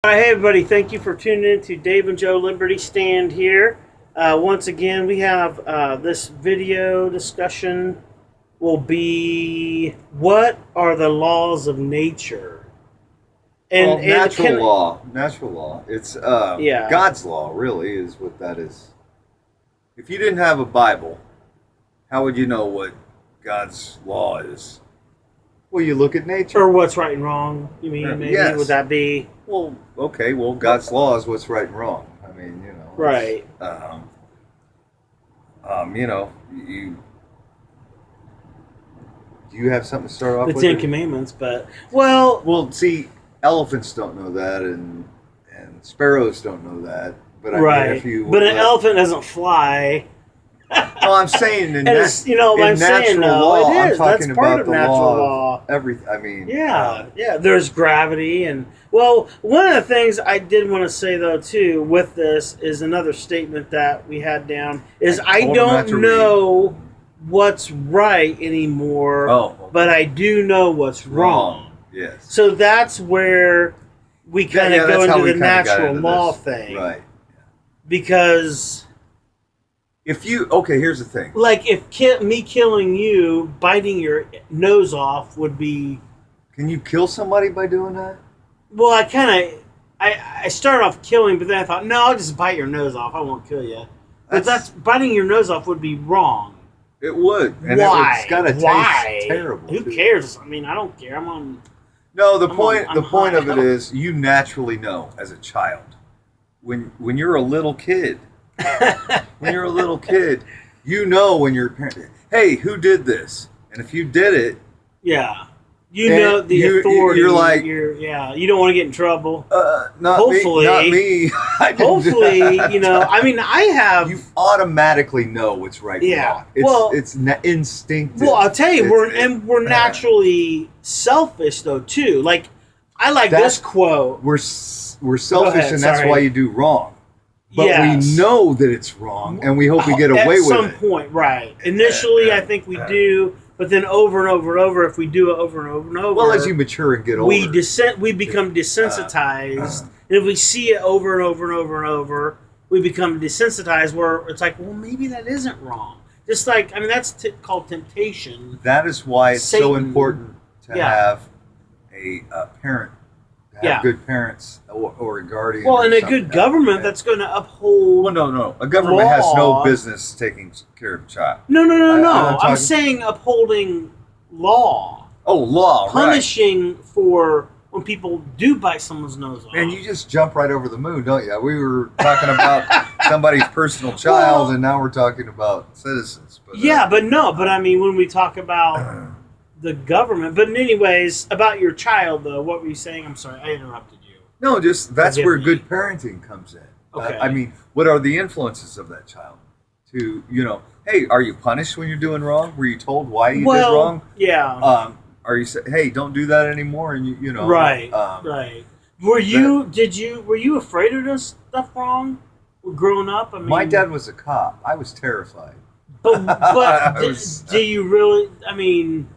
All right, hey everybody, thank you for tuning in to Dave and Joe Liberty Stand here. Once again, we have this video discussion will be what are the laws of nature? And natural law. It's yeah. God's law, really, is what that is. If you didn't have a Bible, how would you know what God's law is? Well, you look at nature. Or what's right and wrong, you mean, maybe? Yes. Would that be? Well, okay, God's law is what's right and wrong. I mean, Right. Do you have something to start off the with? Ten Commandments, but, well... Well, see, elephants don't know that, and sparrows don't know that. But right. But an elephant doesn't fly. No, I'm saying in natural law, it is. I'm talking That's part about of the natural law. Everything. I mean, yeah. There's gravity, and well, one of the things I did want to say though too with this is another statement that we had down is I don't know what's right anymore, but I do know what's wrong. Yes. So that's where we kind of go into the natural law thing, right? Because. Here's the thing. Like if me killing you, biting your nose off would be. Can you kill somebody by doing that? Well, I started off killing, but then I thought, no, I'll just bite your nose off. I won't kill you. But that's biting your nose off would be wrong. It would. And why? It's gotta taste terrible. Who cares? I mean, I don't care. I'm on. No, the point of it is, you naturally know as a child when you're a little kid. When you're a little kid, you know when your parent, hey, who did this? And if you did it, you know the authority. You're like, you don't want to get in trouble. Not me. Hopefully, I mean, I have. You automatically know what's right and wrong. It's instinctive. Well, I'll tell you, we're naturally selfish though too. Like, I like this quote. We're selfish, and that's why you do wrong. But we know that it's wrong, and we hope we get away with it. At some point, right. Initially, I think we do, but then over and over and over, if we do it over and over and over... Well, as you mature and get older... we become desensitized, and if we see it over and over and over and over, we become desensitized, where it's like, well, maybe that isn't wrong. Just like, I mean, that's called temptation. That is why it's so important to have a parent. Have good parents or a guardian. Well, and a good government that's going to uphold. Well, no. A government has no business taking care of a child. No. I'm saying upholding law. Oh, law, punishing for when people do bite someone's nose off. And you just jump right over the moon, don't you? We were talking about somebody's personal child, and now we're talking about citizens. But, but I mean, when we talk about. The government, but anyways, about your child though, what were you saying? I'm sorry, I interrupted you. No, that's where good parenting comes in. Okay. I mean, what are the influences of that child? To hey, are you punished when you're doing wrong? Were you told why you did wrong? Yeah. Are you say, hey, don't do that anymore? And you know. Right. Right. Were you afraid of this stuff wrong? Growing up, I mean, my dad was a cop. I was terrified. But do you really? I mean.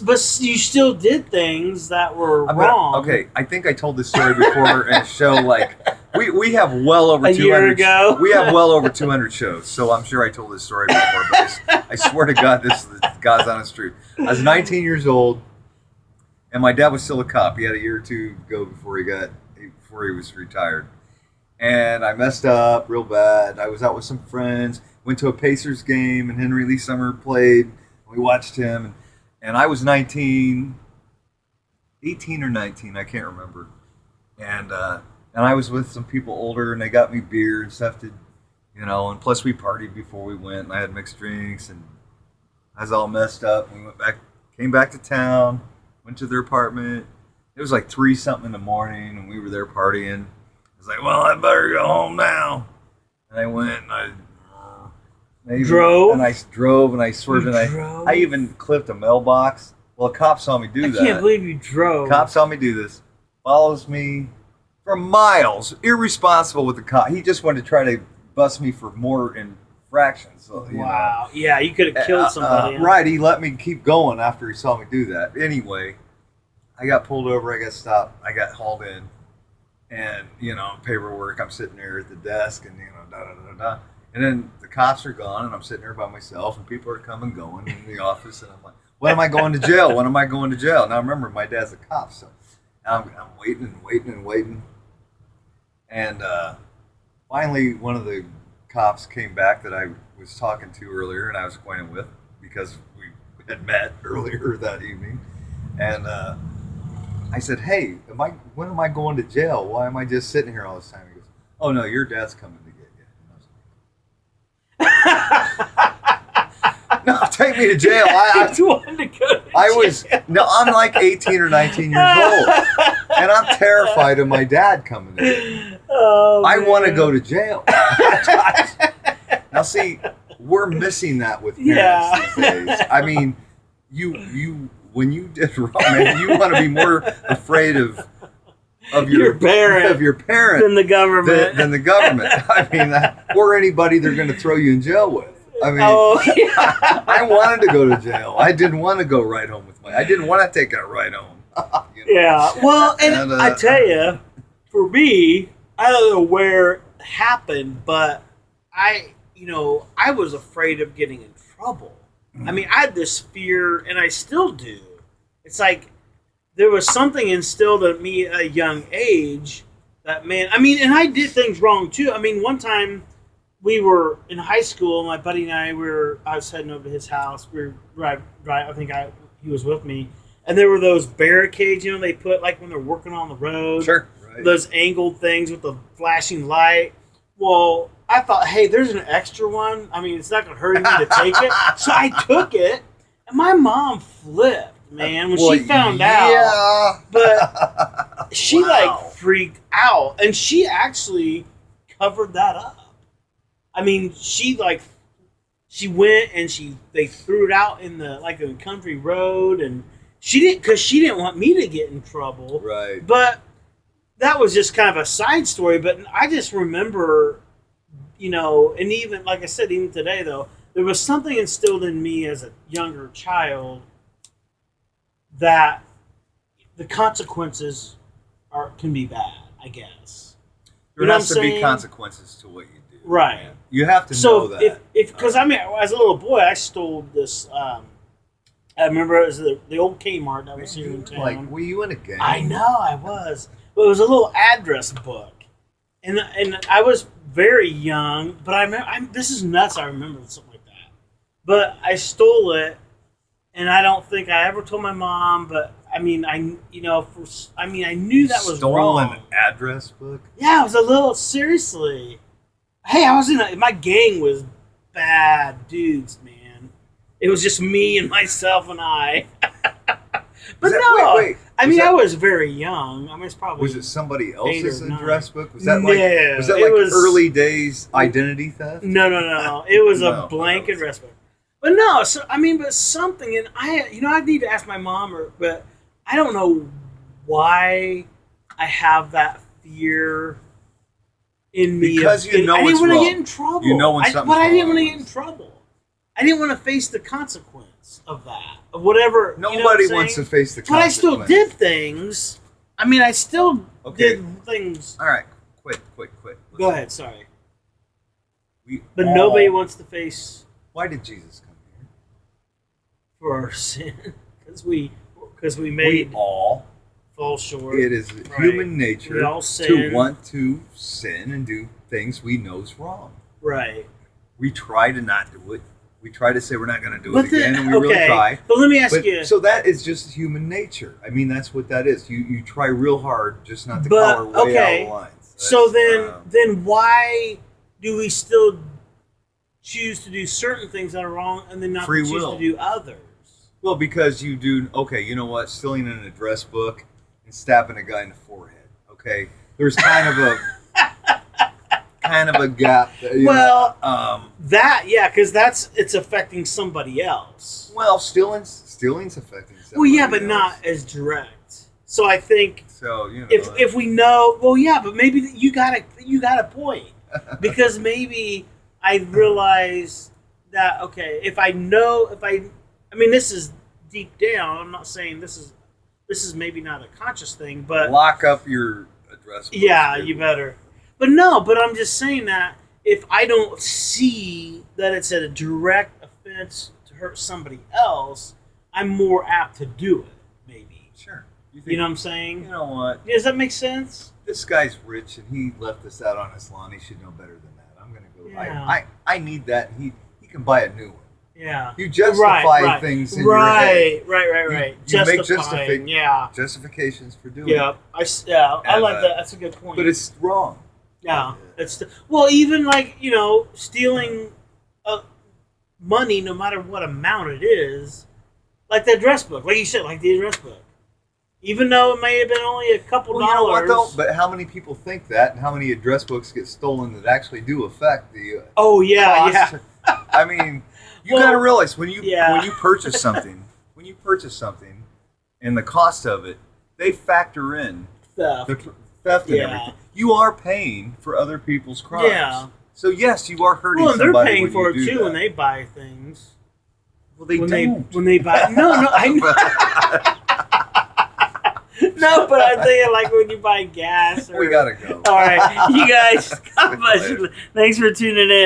But you still did things that were wrong. Okay, I think I told this story before in a show. Like we have well over 200. Year ago. We have well over 200 shows, so I'm sure I told this story before. But I swear to God, this is the God's honest truth. I was 19 years old, and my dad was still a cop. He had a year or two to go before he was retired, and I messed up real bad. I was out with some friends, went to a Pacers game, and Henry Lee Summer played. We watched him. And I was 18 or 19, I can't remember. And I was with some people older, and they got me beer and stuff and plus we partied before we went, and I had mixed drinks, and I was all messed up. We came back to town, went to their apartment. It was like 3-something in the morning, and we were there partying. I was like, well, I better go home now. And I went, and I drove, and I swerved, and I even clipped a mailbox. Well, a cop saw me do that. I can't believe you drove. Cop saw me do this. Follows me for miles. Irresponsible with the cop. He just wanted to try to bust me for more infractions. So, wow. Yeah, you could have killed somebody. Right. He let me keep going after he saw me do that. Anyway, I got pulled over. I got stopped. I got hauled in. and paperwork. I'm sitting there at the desk, and da da da da. And then the cops are gone, and I'm sitting there by myself, and people are coming and going in the office, and I'm like, when am I going to jail? When am I going to jail? Now remember, my dad's a cop, so I'm waiting and waiting and waiting, and finally one of the cops came back that I was talking to earlier, and I was acquainted with because we had met earlier that evening, and I said, "Hey, when am I going to jail? Why am I just sitting here all this time?" He goes, "Oh no, your dad's coming to get you." And I was like, "No, take me to jail." I wanted to go to jail. I'm like 18 or 19 years old, and I'm terrified of my dad coming in. Oh, I want to go to jail. Now, see, we're missing that with parents these days. I mean, you when you did wrong, man, you want to be more afraid of your parent than the government. Than the government. I mean, or anybody they're going to throw you in jail with. I mean, I wanted to go to jail. I didn't want to go right home with I didn't want to take a ride home. Yeah. Well, and I tell you, for me, I don't know where it happened, but I was afraid of getting in trouble. I mean, I had this fear, and I still do. It's like there was something instilled in me at a young age that, man, I mean, and I did things wrong too. I mean, one time we were in high school, my buddy and I was heading over to his house. We were he was with me. And there were those barricades, they put like when they're working on the road. Sure. Right. Those angled things with the flashing light. Well, I thought, hey, there's an extra one. I mean, it's not going to hurt me to take it. So I took it, and my mom flipped, man, when she found out. Yeah. But she freaked out, and she actually covered that up. I mean, she went and they threw it out in a country road, and she didn't want me to get in trouble. Right. But that was just kind of a side story. But I just remember, and even like I said, even today though, there was something instilled in me as a younger child that the consequences can be bad, I guess. There has to be consequences to what you do. Right. Man. You have to know that. Because I mean, as a little boy, I stole this. I remember it was the old Kmart that was here in town. Were you in a gang? I know I was. But it was a little address book, and I was very young. But I remember this is nuts. I remember something like that. But I stole it, and I don't think I ever told my mom. But I mean, I knew that was wrong. An address book? Yeah, it was a little. Seriously. Hey, I was my gang was bad dudes, man. It was just me and myself and I. But wait. I was very young. I mean, it's probably. Was it somebody else's address book? Was that early days identity theft? No. It was a blank address book. But no, so but something, and I need to ask my mom, but I don't know why I have that fear in me. Because I didn't want to get in trouble. When something's wrong. But I didn't want to get in trouble. I didn't want to face the consequence of that. Of whatever. Nobody wants to face the consequence. But I still did things. I mean, I still did things. All right. Quit. Listen. Go ahead. Sorry. Nobody wants to face. Why did Jesus come here? For our sin. Because we all fall short. It is human nature to want to sin and do things we know is wrong. Right. We try to not do it. We try to say we're not going to do it again, and we really try. But let me ask you. So that is just human nature. I mean, that's what that is. You try real hard just not to color way out of the lines. So then why do we still choose to do certain things that are wrong and then not choose to do others? Well, because you do, you know what? Stealing an address book and stabbing a guy in the forehead. Okay? There's kind of a gap. Because it's affecting somebody else. Well, stealing's affecting somebody else. Well, yeah, but not as direct. So I think if we know, but maybe you got a point. Because maybe I realize that this is deep down. I'm not saying this is maybe not a conscious thing, but lock up your address. Yeah, you better. But no, but I'm just saying that if I don't see that it's a direct offense to hurt somebody else, I'm more apt to do it, maybe. Sure. You know what I'm saying? You know what? Does that make sense? This guy's rich and he left this out on his lawn. He should know better than that. I'm gonna go. Yeah. I need that. He can buy a new one. Yeah. You justify things in your head. Right. You make Justifications for doing Yeah. it. I like that. That's a good point. But it's wrong. Yeah. Well, even like, stealing money, no matter what amount it is, like the address book, like you said, like the address book. Even though it may have been only a couple dollars. You know what, though? But how many people think that, and how many address books get stolen that actually do affect the cost? I mean, you got to realize when you purchase something, and the cost of it, they factor in theft and everything. You are paying for other people's crimes. Yeah. So yes, you are hurting somebody. somebody. Well, they're paying for when it you do too that. when they buy things. Well, they don't. When they buy I know. No, but I'm thinking like when you buy gas. We gotta go. All right, you guys. God bless you. Thanks for tuning in.